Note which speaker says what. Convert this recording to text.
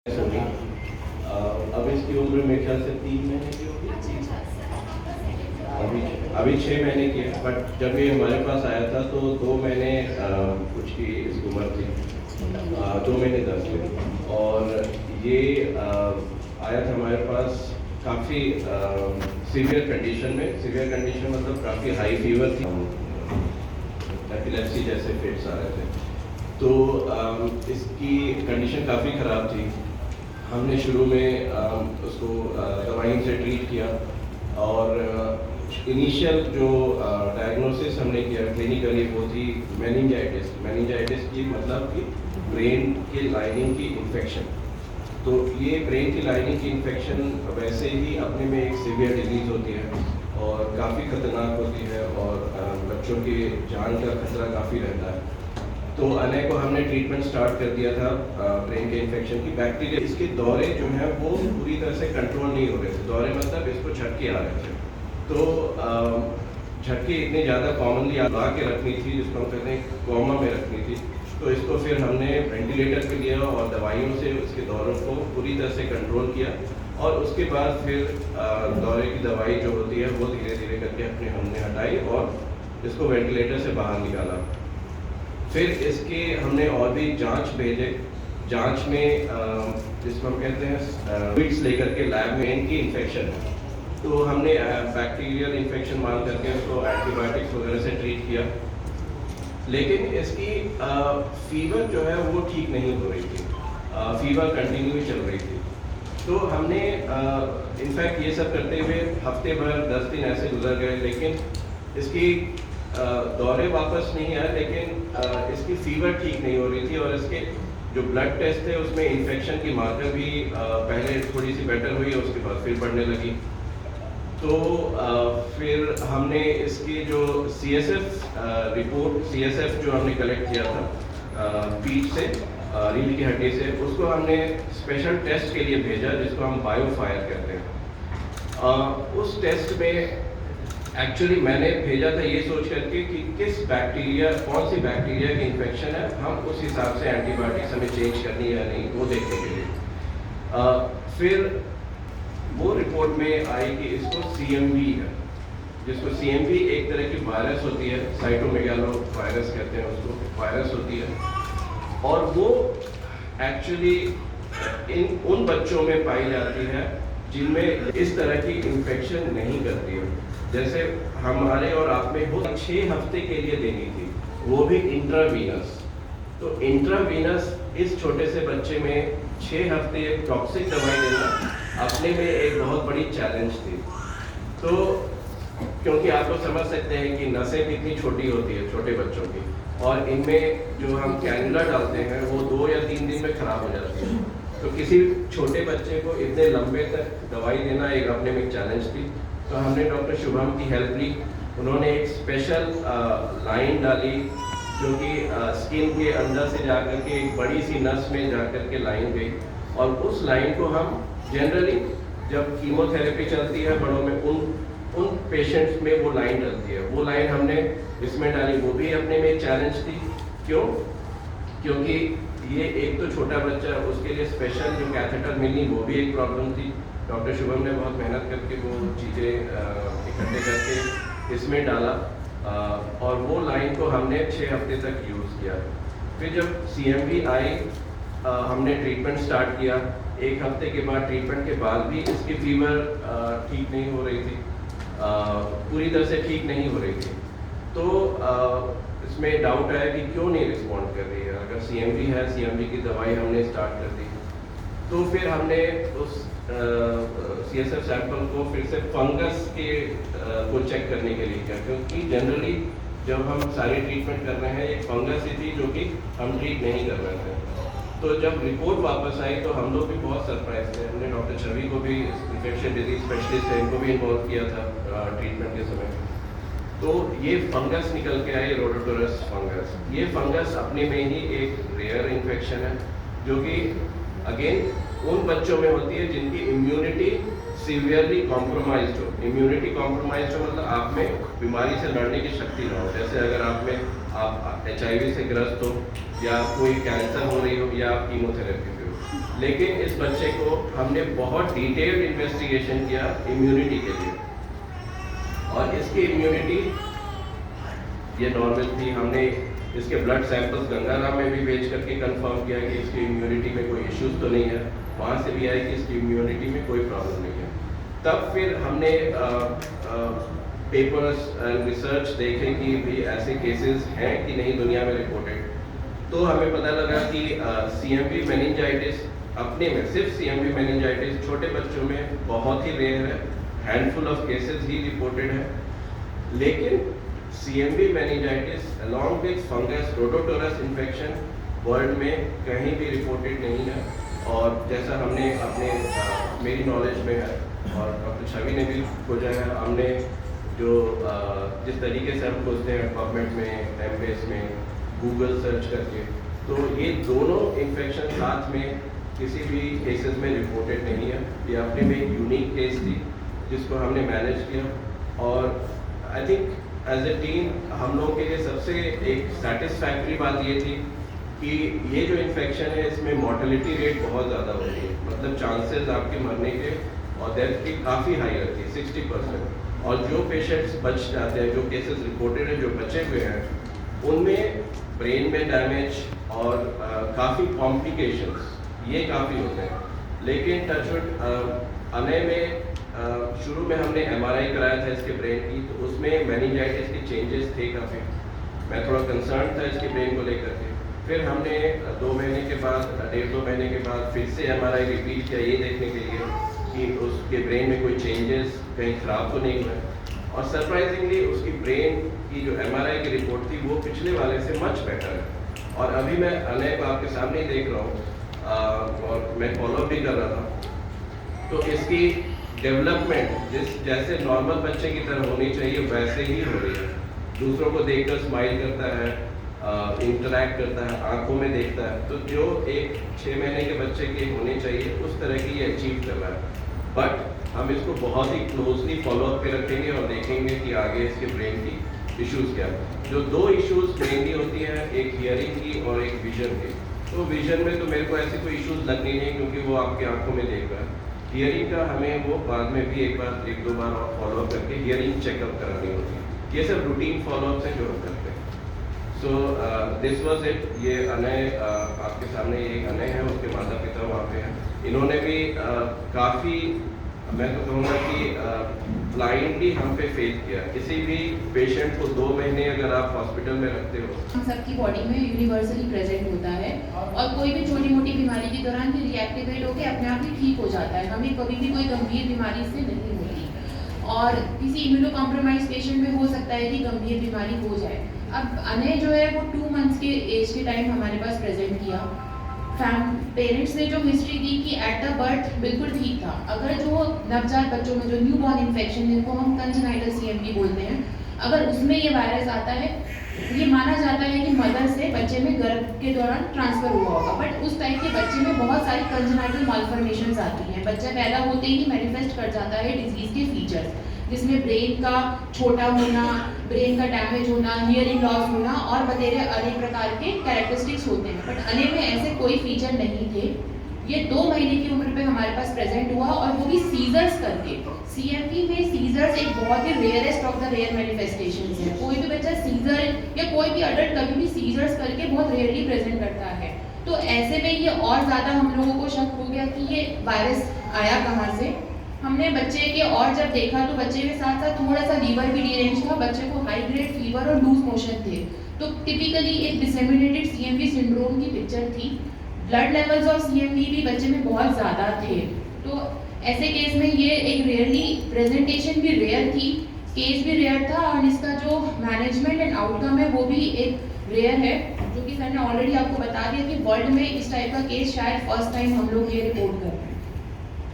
Speaker 1: सुनी। अब इसकी उम्र मेरे ख्याल से 3 महीने की होगी। अभी अभी 6 महीने की है, बट जब ये हमारे पास आया था तो 2 महीने कुछ की इसकी उम्र थी, 2 महीने 10 दिन। और ये आया था हमारे पास काफ़ी सीवियर कंडीशन में। सीवियर कंडीशन मतलब काफ़ी हाई फीवर थी, एपिलेप्सी जैसे फिट्स आ रहे थे। तो इसकी कंडीशन काफ़ी ख़राब थी। हमने शुरू में उसको दवाइयों से ट्रीट किया और इनिशियल जो डायग्नोसिस हमने किया क्लिनिकली वो थी मेनिंजाइटिस। मेनिंजाइटिस की मतलब कि ब्रेन की लाइनिंग की इन्फेक्शन। तो ये ब्रेन की लाइनिंग की इन्फेक्शन वैसे ही अपने में एक सीवियर डिजीज़ होती है और काफ़ी ख़तरनाक होती है और बच्चों की जान का खतरा काफ़ी रहता है। तो अनय को हमने ट्रीटमेंट स्टार्ट कर दिया था ब्रेन के इन्फेक्शन की। बैक्टीरिया इसके दौरे जो हैं वो पूरी तरह से कंट्रोल नहीं हो रहे थे। दौरे मतलब इसको झटके आ रहे थे। तो झटके इतनी ज़्यादा कॉमनली लगा के रखनी थी, जिसको हम कहते हैं कोमा में रखनी थी। तो इसको फिर हमने वेंटिलेटर पे लिया और दवाइयों से उसके दौरों को पूरी तरह से कंट्रोल किया और उसके बाद फिर दौरे की दवाई जो होती है वो धीरे धीरे करके हमने हटाई और इसको वेंटिलेटर से बाहर निकाला। फिर इसके हमने और भी जांच भेजे। जांच में जिसको हम कहते हैं फ्लूइड्स लेकर के लैब में इनकी इन्फेक्शन है, तो हमने बैक्टीरियल इन्फेक्शन मान करके उसको एंटीबायोटिक्स वगैरह से ट्रीट किया। लेकिन इसकी फीवर जो है वो ठीक नहीं हो रही थी, फीवर कंटिन्यू चल रही थी। तो हमने इनफैक्ट ये सब करते हुए हफ्ते भर 10 दिन ऐसे गुजर गए, लेकिन इसकी दौरे वापस नहीं आए, लेकिन इसकी फीवर ठीक नहीं हो रही थी और इसके जो ब्लड टेस्ट थे उसमें इन्फेक्शन की मात्रा भी पहले थोड़ी सी बेटर हुई, उसके बाद फिर बढ़ने लगी। तो फिर हमने इसकी जो CSF रिपोर्ट, CSF जो हमने कलेक्ट किया था पीठ से, रीढ़ की हड्डी से, उसको हमने स्पेशल टेस्ट के लिए भेजा जिसको हम बायोफायर कहते हैं। उस टेस्ट में एक्चुअली मैंने भेजा था ये सोच करके कि किस बैक्टीरिया, कौन सी बैक्टीरिया की इन्फेक्शन है, हम उस हिसाब से एंटीबायोटिक्स हमें चेंज करनी है या नहीं वो देखने के लिए। फिर वो रिपोर्ट में आई कि इसको CMV है, जिसको CMV एक तरह की वायरस होती है, साइटोमेगालो वायरस कहते हैं उसको, वायरस होती है और वो एक्चुअली उन बच्चों में पाई जाती है जिनमें इस तरह की इन्फेक्शन नहीं करती है। जैसे हमारे और आप में वो 6 हफ्ते के लिए देनी थी, वो भी इंट्रावीनस। तो इंट्रावीनस इस छोटे से बच्चे में 6 हफ्ते एक टॉक्सिक दवाई देना अपने में एक बहुत बड़ी चैलेंज थी। तो क्योंकि आप लोग समझ सकते हैं कि नसें भी इतनी छोटी होती है छोटे बच्चों की, और इनमें जो हम कैनुला डालते हैं वो 2 या 3 दिन में ख़राब हो जाती है। तो किसी छोटे बच्चे को इतने लंबे तक दवाई देना एक अपने में चैलेंज थी। तो हमने डॉक्टर शुभम की हेल्प ली। उन्होंने एक स्पेशल लाइन डाली जो कि स्किन के अंदर से जाकर के एक बड़ी सी नस में जाकर के लाइन गई, और उस लाइन को हम जनरली जब कीमोथेरेपी चलती है बड़ों में, उन पेशेंट्स में वो लाइन डलती है, वो लाइन हमने इसमें डाली। वो भी अपने में एक चैलेंज थी। क्यों? क्योंकि ये एक तो छोटा बच्चा, उसके लिए स्पेशल जो कैथेटर मिलनी वो भी एक प्रॉब्लम थी। डॉक्टर शुभम ने बहुत मेहनत करके वो चीज़ें इकट्ठे करके इसमें डाला और वो लाइन को हमने 6 हफ्ते तक यूज़ किया। फिर जब CMV आई, हमने ट्रीटमेंट स्टार्ट किया। 1 हफ्ते के बाद, ट्रीटमेंट के बाद भी इसकी फीवर ठीक नहीं हो रही थी, पूरी तरह से ठीक नहीं हो रही थी। तो इसमें डाउट आया कि क्यों नहीं रिस्पॉन्ड कर रही है। अगर CMV है, CMV की दवाई हमने स्टार्ट कर दी। तो फिर हमने उस CSF सैंपल को फिर से फंगस के को चेक करने के लिए किया, क्योंकि जनरली जब हम सारी ट्रीटमेंट कर रहे हैं एक फंगस ही थी जो कि हम ट्रीट नहीं कर रहे थे। तो जब रिपोर्ट वापस आई तो हम लोग भी बहुत सरप्राइज थे। हमने डॉक्टर छवि को भी, इन्फेक्शन डिजीज स्पेशलिस्ट है, इनको भी इन्वॉल्व किया था ट्रीटमेंट के समय। तो ये फंगस निकल के आई, रोडोटोरस फंगस। ये फंगस अपने में ही एक रेयर इन्फेक्शन है जो कि अगेन उन बच्चों में होती है जिनकी इम्यूनिटी सीवियरली कॉम्प्रोमाइज्ड हो। इम्यूनिटी कॉम्प्रोमाइज्ड हो मतलब आप में बीमारी से लड़ने की शक्ति ना हो। जैसे अगर आप HIV से ग्रस्त हो या कोई कैंसर हो रही हो या आप कीमोथेरेपी पे हो, लेकिन इस बच्चे को हमने बहुत डिटेल्ड इन्वेस्टिगेशन किया इम्यूनिटी के लिए, और इसकी इम्यूनिटी ये नॉर्मल थी। हमने इसके ब्लड सैंपल्स गंगाराम में भी भेज करके कंफर्म किया कि इसकी इम्यूनिटी में कोई इश्यूज तो नहीं है। वहाँ से भी आया कि इसकी इम्यूनिटी में कोई प्रॉब्लम नहीं है। तब फिर हमने पेपर्स एंड रिसर्च देखे कि भी ऐसे केसेस हैं कि नहीं दुनिया में रिपोर्टेड। तो हमें पता लगा कि CMV मेनिंजाइटिस अपने में, सिर्फ CMV मेनिंजाइटिस छोटे बच्चों में बहुत ही रेयर है, हैंडफुल ऑफ केसेस ही रिपोर्टेड है। लेकिन CMV meningitis along with fungus रोटोटोरस इन्फेक्शन वर्ल्ड में कहीं भी रिपोर्टेड नहीं है। और जैसा हमने अपने मेरी नॉलेज में है और डॉक्टर छवि ने भी खोजा है, हमने जो जिस तरीके से हम खोजते हैं पबमेड में, एमबेस में, गूगल सर्च करके, तो ये दोनों इन्फेक्शन साथ में किसी भी केसेस में रिपोर्टेड नहीं है। ये अपने में एक यूनिक केस थी जिसको हमने मैनेज किया। और I think as a team हम लोगों के लिए सबसे एक सेटिस्फैक्ट्री बात ये थी कि ये जो इन्फेक्शन है इसमें मॉर्टेलिटी रेट बहुत ज़्यादा होती है, मतलब चांसेस आपके मरने के और डेथ की काफ़ी हाई रहती है, 60%। और जो पेशेंट्स बच जाते हैं, जो केसेस रिपोर्टेड हैं, जो बचे हुए हैं, उनमें ब्रेन में डैमेज और काफ़ी कॉम्प्लिकेशंस ये काफ़ी होते हैं। लेकिन टचवुड अनय में शुरू में हमने MRI कराया था इसके ब्रेन की, तो उसमें मेनिंजाइटिस के चेंजेस थे काफ़ी। मैं थोड़ा कंसर्न था इसके ब्रेन को लेकर के। फिर हमने 2 महीने के बाद, 1.5-2 महीने के बाद फिर से MRI रिपीट किया, ये देखने के लिए कि उसके ब्रेन में कोई चेंजेस कहीं ख़राब तो नहीं हुआ। और सरप्राइजिंगली उसकी ब्रेन की जो MRI की रिपोर्ट थी वो पिछले वाले से मच बेटर है। और अभी मैं अनय को आपके सामने ही देख रहा हूँ और मैं फॉलोअप भी कर रहा था, तो इसकी डेवलपमेंट जैसे नॉर्मल बच्चे की तरह होनी चाहिए वैसे ही हो रही है। दूसरों को देखकर स्माइल करता है, इंटरैक्ट करता है, आंखों में देखता है, तो जो एक 6 महीने के बच्चे की होनी चाहिए उस तरह की ये अचीव कर रहा है। बट हम इसको बहुत ही क्लोजली फॉलोअप पे रखेंगे और देखेंगे कि आगे इसके ब्रेन की इश्यूज़ क्या है। जो 2 इश्यूज़ मेनली होती हैं, एक हियरिंग की और एक विजन की। तो विजन में तो मेरे को ऐसी कोई इश्यूज़ लगनी नहीं क्योंकि वो आपकी आंखों में देख रहा है। हियरिंग का हमें वो बाद में भी 1-2 बार और फॉलोअप करके हियरिंग चेकअप करानी होती है। ये सब रूटीन फॉलोअप से जो हम करते हैं। So this was it. ये अनय आपके सामने एक अनय है, उसके माता पिता वहाँ पे हैं। इन्होंने भी काफ़ी, मैं तो कहूँगा कि ब्लाइंडली हम पे फेस किया। किसी भी पेशेंट को 2 महीने अगर आप हॉस्पिटल में रखते हो,
Speaker 2: हम सबकी बॉडी में यूनिवर्सली प्रेजेंट होता है और कोई भी छोटी मोटी बीमारी के दौरान फिर रिएक्टिवेट होकर अपने आप ही ठीक हो जाता है। हमें कभी भी कोई गंभीर बीमारी से नहीं होती और किसी इम्यूनो कॉम्प्रोमाइज पेशेंट में हो सकता है कि गंभीर बीमारी हो जाए। अब अनय जो है वो 2 मंथ्स के एज के टाइम हमारे पास प्रेजेंट किया। पेरेंट्स ने जो हिस्ट्री दी कि एट द बर्थ बिल्कुल ठीक था। अगर जो नवजात बच्चों में जो न्यू बॉर्न इन्फेक्शन जिनको हम कंजेनाइटल CMV बोलते हैं, अगर उसमें ये वायरस आता है, ये माना जाता है कि मदर से बच्चे में गर्भ के दौरान ट्रांसफर हुआ होगा। बट उस टाइप के बच्चे में बहुत सारी कंजेनाइटल मालफॉर्मेशंस आती हैं। बच्चा पैदा होते ही मैनिफेस्ट कर जाता है डिजीज के फीचर्स, जिसमें ब्रेन का छोटा होना, ब्रेन का डैमेज होना, हियरिंग लॉस होना और बतेरे अनेक प्रकार के कैरेक्टरिस्टिक्स होते हैं। बट अनय में ऐसे कोई फीचर नहीं थे। ये 2 महीने की उम्र पे हमारे पास प्रेजेंट हुआ और वो भी सीजर्स करके। CMV में सीजर्स एक बहुत ही rarest of the rare manifestations है। कोई भी बच्चा सीजर या कोई भी अडल्ट कभी भी सीजर्स करके बहुत रेयरली प्रेजेंट करता है। तो ऐसे में ये और ज़्यादा हम लोगों को शक हो गया कि ये वायरस आया कहाँ से। हमने बच्चे के और जब देखा तो बच्चे के साथ साथ थोड़ा सा लीवर भी डिरेंज था, बच्चे को हाई ग्रेड फीवर और लूज मोशन थे। तो टिपिकली एक डिसेमिनेटेड CMV सिंड्रोम की पिक्चर थी। ब्लड लेवल्स ऑफ CMV भी बच्चे में बहुत ज़्यादा थे। तो ऐसे केस में ये एक रेयरली प्रेजेंटेशन भी रेयर थी, केस भी रेयर था और इसका जो मैनेजमेंट एंड आउटकम है वो भी एक रेयर है, जो कि सर ने ऑलरेडी आपको बता दिया कि वर्ल्ड में इस टाइप का केस शायद फर्स्ट टाइम हम लोग ये रिपोर्ट कर रहे हैं।